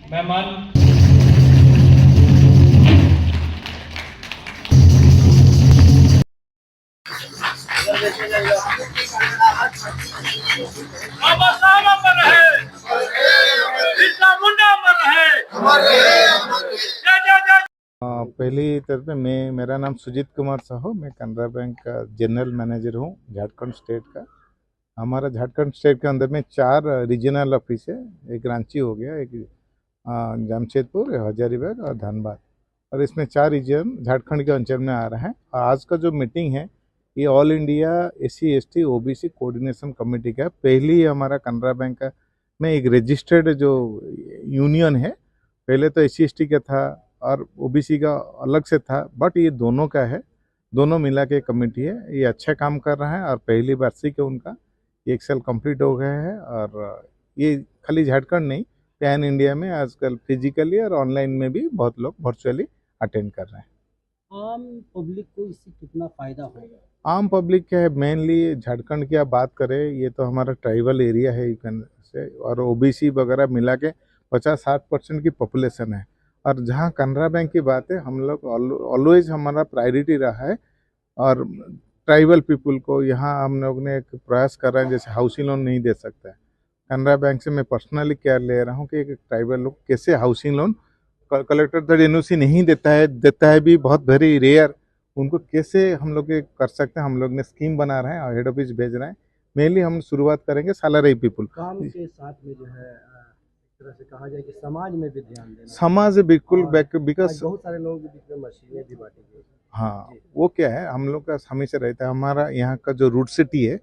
मेहमान बाबा साहब अमर है, बिरसा मुंडा अमर है। जय जय जय। पहली तरफ में मेरा नाम सुजीत कुमार साहू, मैं कैनरा बैंक का जनरल मैनेजर हूँ झारखंड स्टेट का। हमारा झारखंड स्टेट के अंदर में 4 रीजनल ऑफिस है। एक रांची हो गया, एक जमशेदपुर, हजारीबाग और धनबाद, और इसमें 4 रीजन झारखंड के अंचल में आ रहे हैं। आज का जो मीटिंग है ये all India SC ST OBC coordination committee का पहली हमारा कैनरा बैंक का में एक रजिस्टर्ड जो यूनियन है। पहले तो SC ST का था और OBC का अलग से था, बट ये दोनों का है, दोनों मिला के कमेटी है। ये अच्छा काम कर रहा है और पहली वार्षिक है उनका, 1 साल कंप्लीट हो गया है। और ये खाली झारखंड नहीं, पैन इंडिया में आजकल फिजिकली और ऑनलाइन में भी बहुत लोग वर्चुअली अटेंड कर रहे हैं। आम पब्लिक को इससे कितना फ़ायदा होगा? आम पब्लिक क्या है, मेनली झारखंड की आप बात करें, ये तो हमारा ट्राइबल एरिया है से, और OBC वगैरह मिला के 50-60% की पॉपुलेशन है। और जहाँ कैनरा बैंक की बात है, हम लोग ऑलवेज हमारा प्रायोरिटी रहा है और ट्राइबल पीपल को यहाँ हम लोग ने एक प्रयास कर रहे हैं। जैसे हाउसिंग लोन नहीं दे सकता है, कैनरा बैंक से मैं पर्सनली केयर ले रहा हूँ कि एक ट्राइबल लोग कैसे हाउसिंग लोन, कलेक्टर तो NOC नहीं देता है भी बहुत वेरी रेयर, उनको कैसे हम लोग कर सकते हैं। हम लोग ने स्कीम बना रहे हैं और हेड ऑफिस भेज रहे हैं। मेनली हम शुरुआत करेंगे सैलरी पीपल काम के साथ में जो है एक तरह से कहा जाए कि समाज में भी ध्यान देना, समाज बिल्कुल, बिकॉज बहुत सारे लोग बीच में मशीनें भी बांटी गई। हाँ, वो क्या है, हम लोग का हमेशा रहता है, हमारा यहाँ का जो रूट सिटी है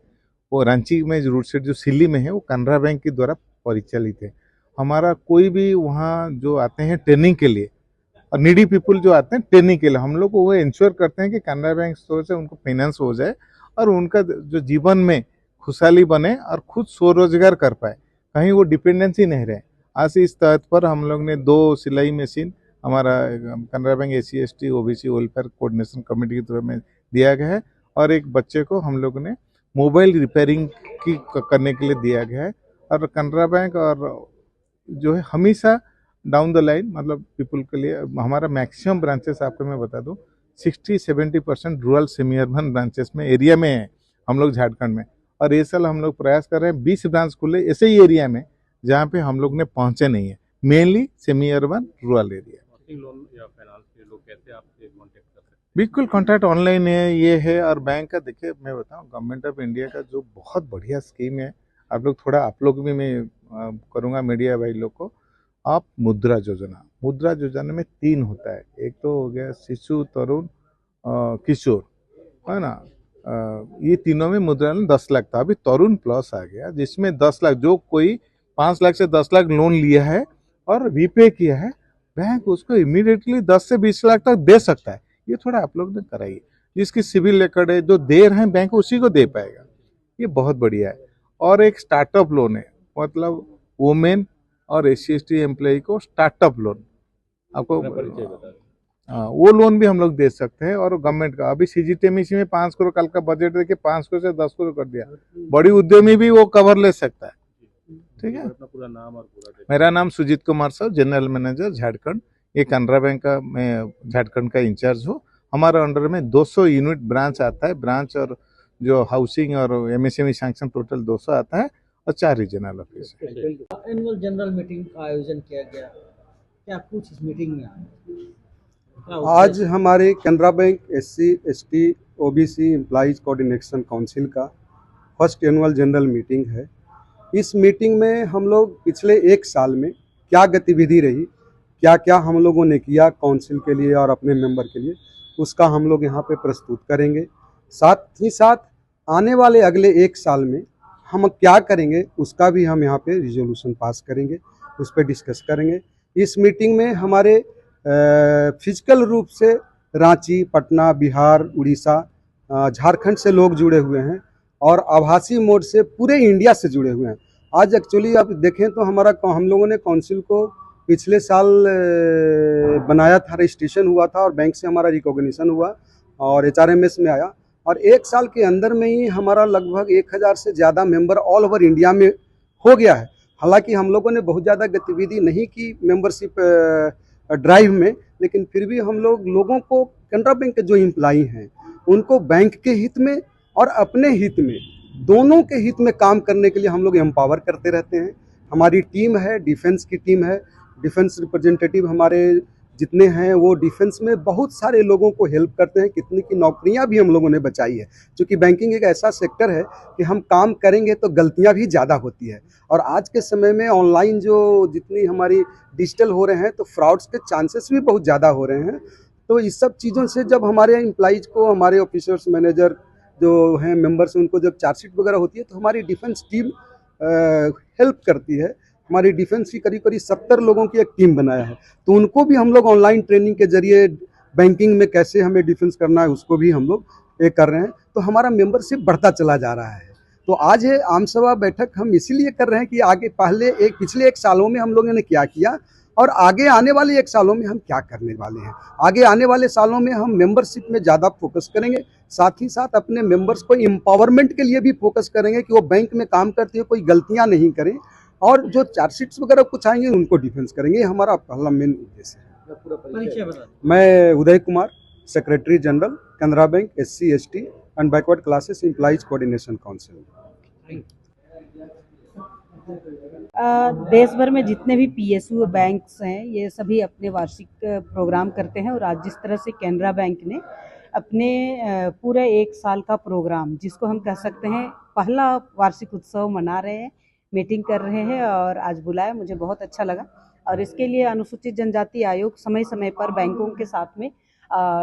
वो रांची में, जो रूट सिटी जो सिल्ली में है वो कैनरा बैंक के द्वारा परिचालित है। हमारा कोई भी वहाँ जो आते हैं ट्रेनिंग के लिए और नीडी पीपल जो आते हैं ट्रेनिंग के लिए, हम लोग वो इंश्योर करते हैं कि कैनरा बैंक स्टोर से उनको फाइनेंस हो जाए और उनका जो जीवन में खुशहाली बने और खुद स्वरोजगार कर पाए, कहीं वो डिपेंडेंसी नहीं रहे। आज इस तहत पर हम लोग ने 2 सिलाई मशीन हमारा Canara bank SC ST OBC welfare coordination committee की तरफ में दिया गया है, और एक बच्चे को हम लोग ने मोबाइल रिपेयरिंग की करने के लिए दिया गया है। और कैनरा बैंक और जो है हमेशा डाउन द लाइन, मतलब पीपल के लिए हमारा मैक्सिमम ब्रांचेस आपको मैं बता दूं 60-70% रूरल सेमी अर्बन ब्रांचेस में एरिया में है हम लोग झारखंड में। और ये साल हम लोग प्रयास कर रहे हैं 20 ब्रांच खुले ऐसे ही एरिया में जहाँ पे हम लोग ने पहुँचे नहीं है, mainly semi urban rural area. Loan या फाइनेंस के लोग कैसे आपसे कांटेक्ट कर सकते हैं? बिल्कुल कॉन्टैक्ट ऑनलाइन है, ये है। और बैंक का देखिए मैं बताऊं, गवर्नमेंट ऑफ इंडिया का जो बहुत बढ़िया स्कीम है, आप लोग भी मैं करूँगा मीडिया भाई लोग को, आप मुद्रा योजना में 3 होता है। एक तो हो गया शिशु, तरुण, किशोर, है ना। ये तीनों में मुद्रा लोन 10 लाख था। अभी तरुण प्लस आ गया जिसमें 10 लाख, जो कोई 5 लाख से 10 लाख लोन लिया है और रीपे किया है, बैंक उसको इमीडिएटली 10 से 20 लाख तक दे सकता है। ये थोड़ा आप लोग ने कराइए, जिसकी सिविल रिकॉर्ड है, जो दे रहे हैं बैंक उसी को दे पाएगा, ये बहुत बढ़िया है। और एक स्टार्टअप लोन है, मतलब वुमेन और SC ST एम्प्लॉय को स्टार्टअप लोन, आपको वो लोन भी हम लोग दे सकते हैं। और गवर्नमेंट का अभी CGTMSE में 5 करोड़ कल का बजट देके 5 करोड़ से 10 करोड़ कर दिया, बड़ी उद्यमी भी वो कवर ले सकता है। ठीक है, पूरा नाम और पूरा मेरा नाम सुजीत कुमार साहब, जनरल मैनेजर झारखंड। ये कैनरा बैंक का मैं झारखंड का इंचार्ज हूँ। हमारा अंडर में 200 यूनिट ब्रांच आता है, ब्रांच और जो हाउसिंग और MSME सैंक्शन टोटल 200 आता है, और 4 रीजनल ऑफिस है। एनुअल जनरल मीटिंग का आयोजन किया गया, क्या कुछ इस मीटिंग में आया? आज हमारे Canara bank SC ST OBC employees coordination council का फर्स्ट एनुअल जनरल मीटिंग है। इस मीटिंग में हम लोग पिछले 1 साल में क्या गतिविधि रही, क्या क्या हम लोगों ने किया काउंसिल के लिए और अपने मेंबर के लिए, उसका हम लोग यहाँ पे प्रस्तुत करेंगे। साथ ही साथ आने वाले अगले 1 साल में हम क्या करेंगे उसका भी हम यहाँ पे रिजोल्यूशन पास करेंगे, उस पर डिस्कस करेंगे। इस मीटिंग में हमारे फिजिकल रूप से रांची, पटना, बिहार, उड़ीसा, झारखंड से लोग जुड़े हुए हैं और आभासी मोड से पूरे इंडिया से जुड़े हुए हैं। आज एक्चुअली आप देखें तो हम लोगों ने काउंसिल को पिछले साल बनाया था, रजिस्ट्रेशन हुआ था और बैंक से हमारा रिकॉग्निशन हुआ और HRMS में आया, और 1 साल के अंदर में ही हमारा लगभग 1000 से ज़्यादा मेंबर ऑल ओवर इंडिया में हो गया है। हालांकि हम लोगों ने बहुत ज़्यादा गतिविधि नहीं की मेंबरशिप ड्राइव में, लेकिन फिर भी हम लोगों को कैनरा बैंक के जो एम्प्लॉई हैं उनको बैंक के हित में और अपने हित में, दोनों के हित में काम करने के लिए हम लोग एम्पावर करते रहते हैं। हमारी टीम है, डिफेंस की टीम है, डिफेंस रिप्रेजेंटेटिव हमारे जितने हैं वो डिफेंस में बहुत सारे लोगों को हेल्प करते हैं। कितनी की नौकरियां भी हम लोगों ने बचाई है, क्योंकि बैंकिंग एक ऐसा सेक्टर है कि हम काम करेंगे तो गलतियां भी ज़्यादा होती है, और आज के समय में ऑनलाइन जो जितनी हमारी डिजिटल हो रहे हैं तो फ्रॉड्स के चांसेस भी बहुत ज़्यादा हो रहे हैं। तो इस सब चीज़ों से जब हमारे एम्प्लॉइज को, हमारे ऑफिसर्स, मैनेजर जो हैं, मेंबर्स, उनको जब चार्जशीट वगैरह होती है तो हमारी डिफेंस टीम हेल्प करती है। हमारी डिफेंस की करीब 70 लोगों की एक टीम बनाया है, तो उनको भी हम लोग ऑनलाइन ट्रेनिंग के जरिए बैंकिंग में कैसे हमें डिफेंस करना है उसको भी हम लोग ये कर रहे हैं। तो हमारा मेंबरशिप बढ़ता चला जा रहा है। तो आज ये आम सभा बैठक हम इसीलिए कर रहे हैं कि आगे पिछले 1 सालों में हम लोगों ने क्या किया और आगे आने वाले 1 सालों में हम क्या करने वाले हैं। आगे आने वाले सालों में हम मेंबरशिप में ज़्यादा फोकस करेंगे, साथ ही साथ अपने मेंबर्स को एम्पावरमेंट के लिए भी फोकस करेंगे कि वो बैंक में काम करते हुए कोई गलतियां नहीं करें, और जो चार्जशीट्स वगैरह कुछ आएंगे उनको डिफेंस करेंगे। ये हमारा पहला मेन उद्देश्य है। परिचय बता दें। मैं Uday Kumar, secretary general Canara bank SC ST and backward classes employees coordination council. देश भर में जितने भी PSU बैंक्स हैं ये सभी अपने वार्षिक प्रोग्राम करते हैं, और आज जिस तरह से कैनरा बैंक ने अपने पूरे 1 साल का प्रोग्राम, जिसको हम कह सकते हैं पहला वार्षिक उत्सव मना रहे हैं, मीटिंग कर रहे हैं और आज बुलाया, मुझे बहुत अच्छा लगा। और इसके लिए अनुसूचित जनजाति आयोग समय समय पर बैंकों के साथ में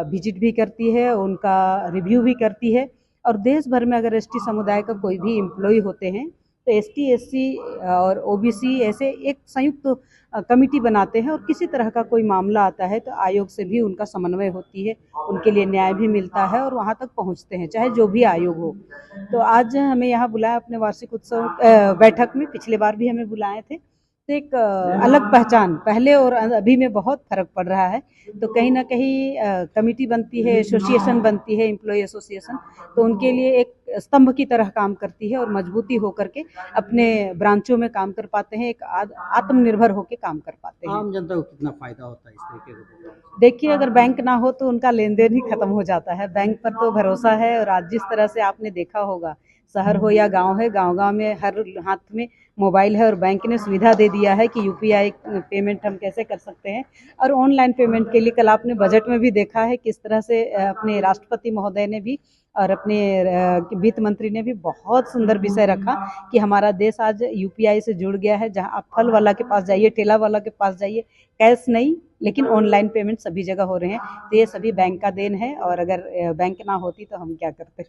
विजिट भी करती है, उनका रिव्यू भी करती है, और देश भर में अगर ST समुदाय का कोई भी एम्प्लॉय होते हैं तो ST SC और OBC ऐसे एक संयुक्त कमिटी बनाते हैं, और किसी तरह का कोई मामला आता है तो आयोग से भी उनका समन्वय होती है, उनके लिए न्याय भी मिलता है और वहाँ तक पहुँचते हैं, चाहे जो भी आयोग हो। तो आज हमें यहाँ बुलाया अपने वार्षिक उत्सव बैठक में, पिछले बार भी हमें बुलाए थे। तो एक अलग पहचान, पहले और अभी में बहुत फर्क पड़ रहा है। तो कहीं ना कहीं कमिटी बनती है, एसोसिएशन बनती है, एम्प्लॉय एसोसिएशन, तो उनके लिए एक स्तंभ की तरह काम करती है और मजबूती होकर के अपने ब्रांचों में काम कर पाते हैं, एक आत्मनिर्भर होकर काम कर पाते हैं। आम जनता को कितना फायदा होता है इस तरीके के प्रोग्राम? देखिए, अगर बैंक ना हो तो उनका लेन देन ही खत्म हो जाता है। बैंक पर तो भरोसा है, और आज जिस तरह से आपने देखा होगा, शहर हो या गांव है, गांव में हर हाथ में मोबाइल है, और बैंक ने सुविधा दे दिया है कि UPI पेमेंट हम कैसे कर सकते हैं। और ऑनलाइन पेमेंट के लिए कल आपने बजट में भी देखा है किस तरह से अपने राष्ट्रपति महोदय ने भी और अपने वित्त मंत्री ने भी बहुत सुंदर विषय रखा कि हमारा देश आज UPI से जुड़ गया है। जहां आप फल वाला के पास जाइए, ठेला वाला के पास जाइए, कैश नहीं लेकिन ऑनलाइन पेमेंट सभी जगह हो रहे हैं। तो ये सभी बैंक का देन है, और अगर बैंक ना होती तो हम क्या करते।